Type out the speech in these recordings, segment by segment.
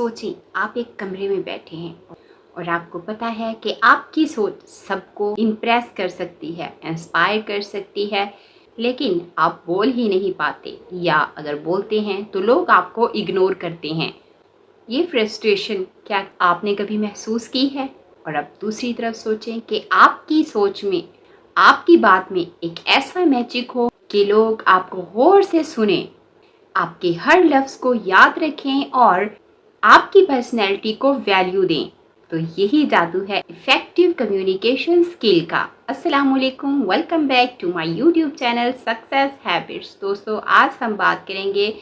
सोचें आप एक कमरे में बैठे हैं और आपको पता है कि आपकी सोच सबको इम्प्रेस कर सकती है, इंस्पायर कर सकती है, लेकिन आप बोल ही नहीं पाते या अगर बोलते हैं तो लोग आपको इग्नोर करते हैं। ये फ्रस्ट्रेशन क्या आपने कभी महसूस की है? और अब दूसरी तरफ सोचें कि आपकी सोच में, आपकी बात में एक ऐसा मैजिक हो कि लोग आपको गौर से सुने, आपके हर लफ्ज़ को याद रखें और आपकी पर्सनैलिटी को वैल्यू दें। तो यही जादू है इफ़ेक्टिव कम्युनिकेशन स्किल का। अस्सलाम वालेकुम, welcome back to my YouTube channel success habits. दोस्तों, आज हम बात करेंगे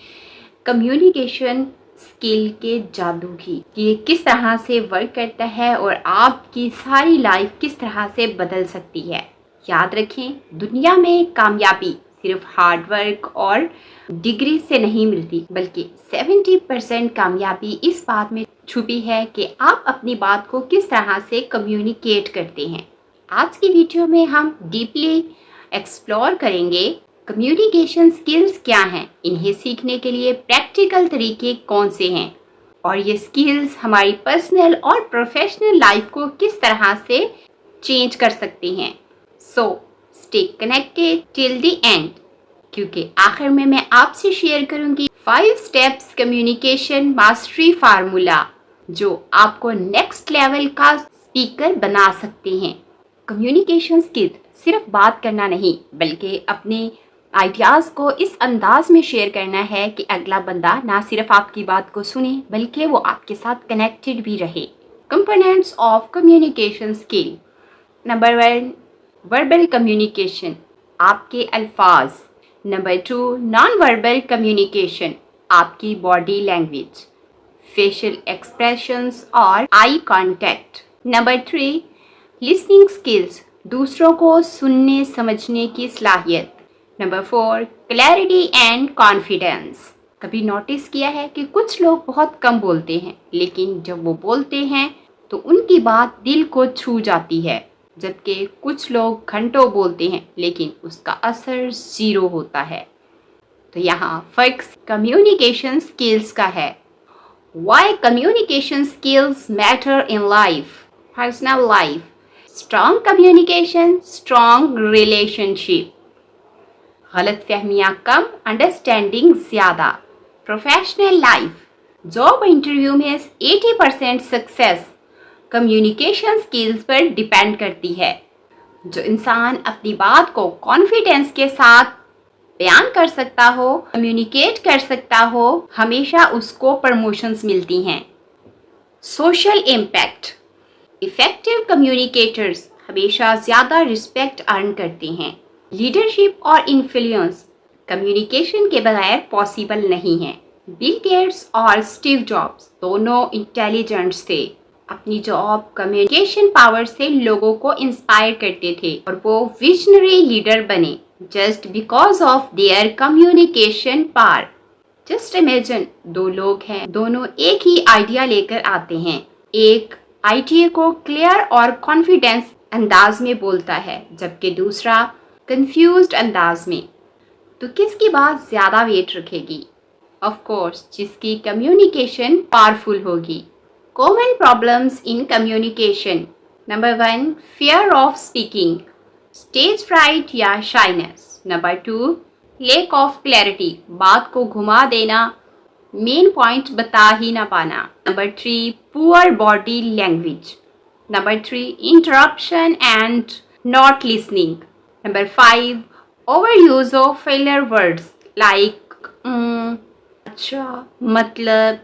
कम्युनिकेशन स्किल के जादू की, कि ये किस तरह से वर्क करता है और आपकी सारी लाइफ किस तरह से बदल सकती है। याद रखें, दुनिया में कामयाबी सिर्फ हार्ड वर्क और डिग्री से नहीं मिलती, बल्कि 70% कामयाबी इस बात में छुपी है कि आप अपनी बात को किस तरह से कम्युनिकेट करते हैं। आज की वीडियो में हम डीपली एक्सप्लोर करेंगे कम्युनिकेशन स्किल्स क्या हैं, इन्हें सीखने के लिए प्रैक्टिकल तरीके कौन से हैं और ये स्किल्स हमारी पर्सनल और प्रोफेशनल लाइफ को किस तरह से चेंज कर सकते हैं। So stay connected till the end, क्योंकि आखिर में मैं आपसे शेयर करूंगी 5 स्टेप्स कम्युनिकेशन मास्टरी फार्मूला जो आपको नेक्स्ट लेवल का स्पीकर बना सकते हैं। कम्युनिकेशन स्किल सिर्फ बात करना नहीं, बल्कि अपने आइडियाज़ को इस अंदाज में शेयर करना है कि अगला बंदा ना सिर्फ आपकी बात को सुने, बल्कि वो आपके साथ कनेक्टेड भी रहे। Components of communication skill. Number 1, verbal communication, आपके अल्फाज। नंबर 2, नॉन वर्बल कम्युनिकेशन, आपकी बॉडी लैंग्वेज, फेशियल एक्सप्रेशंस और eye contact. Number 3, listening skills, दूसरों को सुनने समझने की सलाहियत। Number 4, clarity and confidence. कभी नोटिस किया है कि कुछ लोग बहुत कम बोलते हैं, लेकिन जब वो बोलते हैं तो उनकी बात दिल को छू जाती है, जबकि कुछ लोग घंटों बोलते हैं लेकिन उसका असर ज़ीरो होता है। तो यहाँ फ़र्क कम्युनिकेशन स्किल्स का है। Why communication skills matter in life? Personal life. Strong communication, strong relationship. गलत फहमियाँ कम, अंडरस्टैंडिंग ज़्यादा। प्रोफेशनल लाइफ, जॉब इंटरव्यू में 80% सक्सेस कम्युनिकेशन स्किल्स पर डिपेंड करती है। जो इंसान अपनी बात को कॉन्फिडेंस के साथ बयान कर सकता हो, कम्युनिकेट कर सकता हो, हमेशा उसको प्रमोशंस मिलती हैं। सोशल इम्पैक्ट, इफ़ेक्टिव कम्युनिकेटर्स हमेशा ज़्यादा रिस्पेक्ट अर्न करते हैं। लीडरशिप और इन्फ्लुएंस कम्युनिकेशन के बगैर पॉसिबल नहीं है। बिल गेट्स और स्टीव जॉब्स दोनों इंटेलिजेंट्स थे। अपनी जॉब कम्युनिकेशन पावर से लोगों को इंस्पायर करते थे और वो विजनरी लीडर बने just because of their communication power. Just imagine, 2 लोग हैं, दोनों एक ही आइडिया लेकर आते हैं। एक आइडिया को क्लियर और कॉन्फिडेंस अंदाज में बोलता है, जबकि दूसरा कंफ्यूज्ड अंदाज में। तो किसकी बात ज़्यादा वेट रखेगी? ऑफ कोर्स, जिसकी कम्युनिकेशन पावरफुल होगी। Common problems in communication. Number 1, fear of speaking, stage fright या shyness. Number 2, lack of clarity, बात को घुमा देना, मेन पॉइंट बता ही ना पाना। Number 3, poor body language. Number 3, interruption and not listening. Number 5, over use of failure words like अच्छा, मतलब,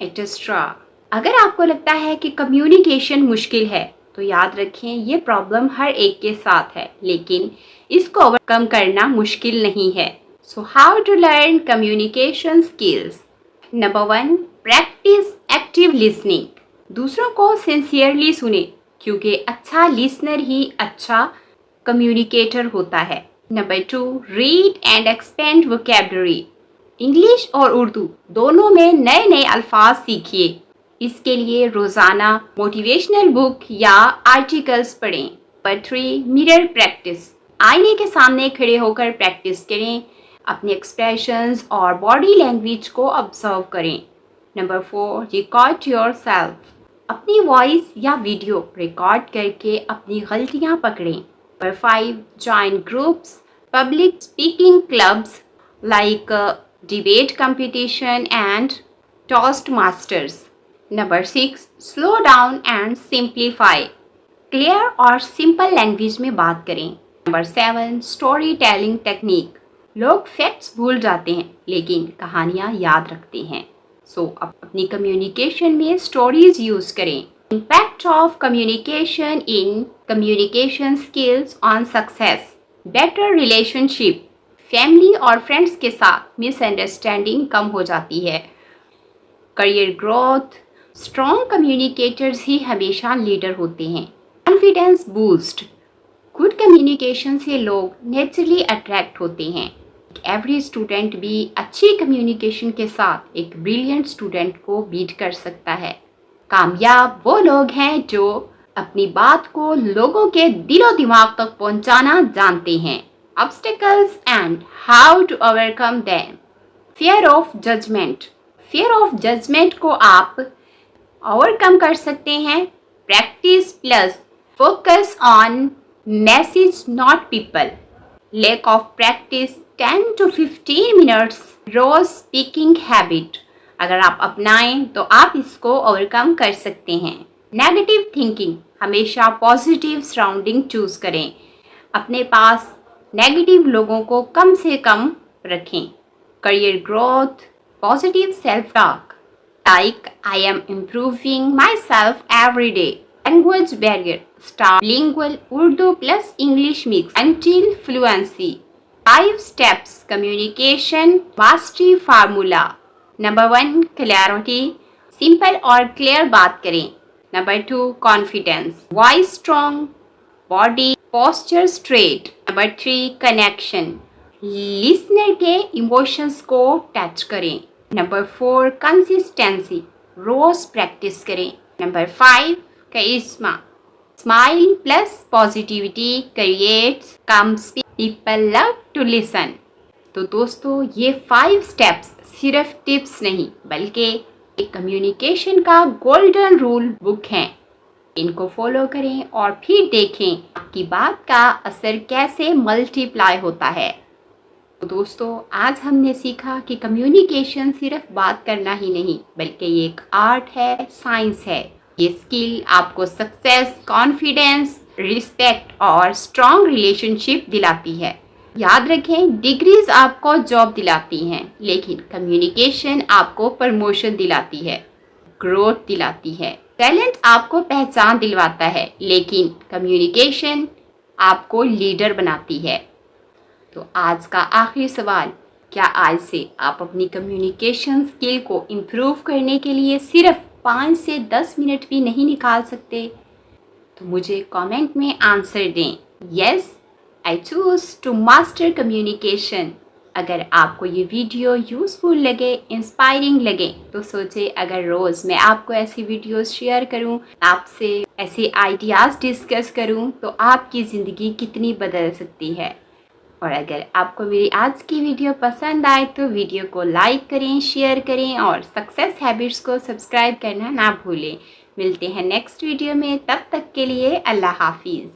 एटस्ट्रा। अगर आपको लगता है कि कम्युनिकेशन मुश्किल है, तो याद रखें ये प्रॉब्लम हर एक के साथ है, लेकिन इसको ओवरकम करना मुश्किल नहीं है। So how to learn communication skills. Number 1, practice active listening, दूसरों को सिंसियरली सुने, क्योंकि अच्छा लिसनर ही अच्छा कम्युनिकेटर होता है। Number 2, read and expand vocabulary, English और उर्दू दोनों में नए नए अल्फाज सीखिए। इसके लिए रोज़ाना मोटिवेशनल बुक या आर्टिकल्स पढ़ें। नंबर 3, मिरर प्रैक्टिस, आईने के सामने खड़े होकर प्रैक्टिस करें, अपने एक्सप्रेशंस और बॉडी लैंग्वेज को ऑब्जर्व करें। Number 4, record yourself. अपनी वॉइस या वीडियो रिकॉर्ड करके अपनी गलतियां पकड़ें। Number 5, join groups, public speaking clubs like debate competition and toast masters. Number 6, slow down and simplify. Clear और सिंपल लैंग्वेज में बात करें। Number 7, story telling technique. लोग फैक्ट्स भूल जाते हैं लेकिन कहानियाँ याद रखते हैं। सो अपनी कम्युनिकेशन में स्टोरीज यूज करें। Impact of communication in communication skills on success. Better relationship. Family और फ्रेंड्स के साथ मिसअंडरस्टैंडिंग कम हो जाती है। Career growth. स्ट्रॉन्ग कम्युनिकेटर्स ही हमेशा लीडर होते हैं। Confidence boost. गुड कम्युनिकेशन से लोग नेचुरली अट्रैक्ट होते हैं। एवरी स्टूडेंट भी अच्छी कम्युनिकेशन के साथ एक ब्रिलियंट स्टूडेंट को बीट कर सकता है। कामयाब वो लोग हैं जो अपनी बात को लोगों के दिलो दिमाग तक पहुंचाना जानते हैं। Obstacles and how to overcome them. Fear of judgement. Fear of judgement को आप ओवरकम कर सकते हैं। Practice plus focus on message not people. Lack of practice 10 to 15 minutes रोज स्पीकिंग हैबिट। अगर आप अपनाएं तो आप इसको ओवरकम कर सकते हैं। Negative thinking. हमेशा पॉजिटिव सराउंडिंग चूज करें। अपने पास नेगेटिव लोगों को कम से कम रखें। Career growth. Positive self talk like I am improving myself every day. Language barrier. Start bilingual Urdu plus English mix until fluency. 5 steps communication mastery formula. Number 1, clarity. Simple और clear बात करें। Number 2, confidence. Voice strong, body posture straight. Number 3, connection. Listener के emotions को touch करें। Number 4, consistency. रोज practice करें। Number 5, charisma. Smile plus positivity creates come speak. People love to listen. तो दोस्तों ये 5 स्टेप्स सिर्फ टिप्स नहीं बल्कि एक कम्युनिकेशन का गोल्डन रूल बुक है। इनको फॉलो करें और फिर देखें आपकी बात का असर कैसे मल्टीप्लाई होता है। तो दोस्तों आज हमने सीखा कि कम्युनिकेशन सिर्फ बात करना ही नहीं बल्कि ये एक आर्ट है, साइंस है। ये स्किल आपको सक्सेस, कॉन्फिडेंस, रिस्पेक्ट और स्ट्रॉन्ग रिलेशनशिप दिलाती है। याद रखें, डिग्रीज आपको जॉब दिलाती हैं लेकिन कम्युनिकेशन आपको प्रमोशन दिलाती है, ग्रोथ दिलाती है। टैलेंट आपको पहचान दिलवाता है लेकिन कम्युनिकेशन आपको लीडर बनाती है। तो आज का आखिरी सवाल, क्या आज से आप अपनी कम्युनिकेशन स्किल को इम्प्रूव करने के लिए सिर्फ 5 से 10 मिनट भी नहीं निकाल सकते? तो मुझे कमेंट में आंसर दें। Yes, I choose to master communication. अगर आपको ये वीडियो यूज़फुल लगे, इंस्पायरिंग लगे तो सोचे अगर रोज़ मैं आपको ऐसी वीडियोस शेयर करूं, आपसे ऐसे आइडियाज़ डिस्कस करूं तो आपकी ज़िंदगी कितनी बदल सकती है। और अगर आपको मेरी आज की वीडियो पसंद आए तो वीडियो को लाइक करें, शेयर करें और सक्सेस हैबिट्स को सब्सक्राइब करना ना भूलें। मिलते हैं नेक्स्ट वीडियो में, तब तक के लिए अल्लाह हाफिज़।